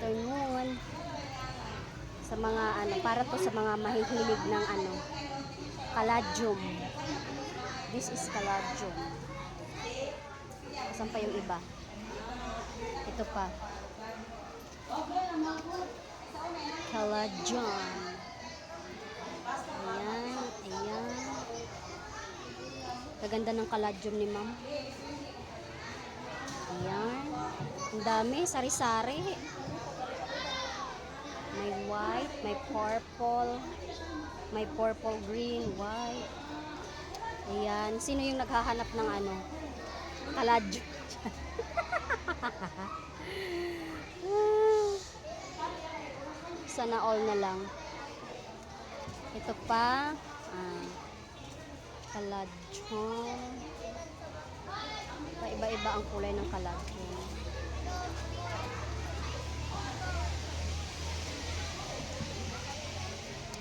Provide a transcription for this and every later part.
afternoon. Sa mga ano, para to sa mga mahihilig ng ano, caladium. This is caladium. Saan pa yung iba? Ito pa. Caladium. Ayan, ayan. Kaganda ng caladium ni ma'am. Ayan. Ang dami, sari-sari. May white, may purple, green, white. Ayan. Sino yung naghahanap ng ano? Caladium. Sana all na lang. Ito pa. Caladium. Iba-iba ang kulay ng caladium.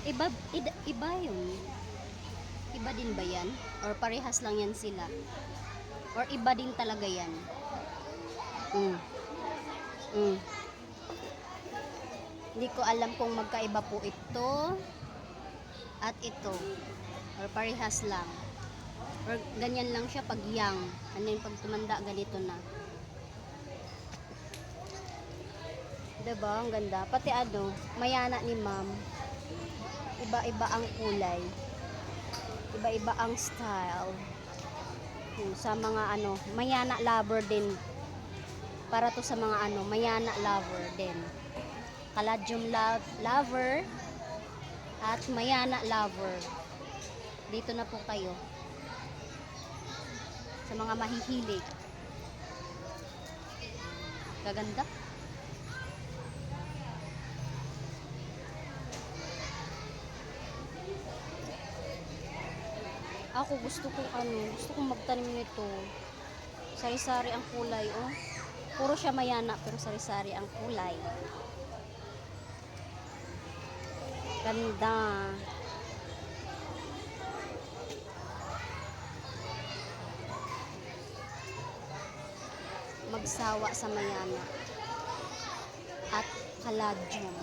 Iba yun. Iba din ba yan? Or parehas lang yan sila? Or iba din talaga yan? Hindi ko alam kung magkaiba po ito at ito. Or parehas lang. Or ganyan lang siya pag young. Ano yung pag tumanda, ganito na. Diba? Ang ganda. Pati ano, mayana ni ma'am. Iba-iba ang kulay. Iba-iba ang style. Sa mga ano, mayana lover din. Para to sa mga ano, mayana lover din. Caladium lover at mayana lover. Dito na po kayo. Sa mga mahihilig. Gaganda. Ako gusto kong magtanim nito. Sari-sari ang kulay, oh. Puro siya mayana pero sari-sari ang kulay. Ganda. Magsawa sa mayana at caladium.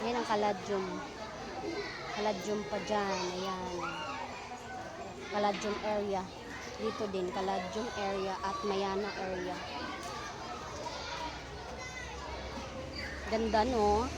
Ayan ang caladium. Caladium pa dyan. Ayan. Caladium area. Dito din. Caladium area at mayana area. Ganda, no?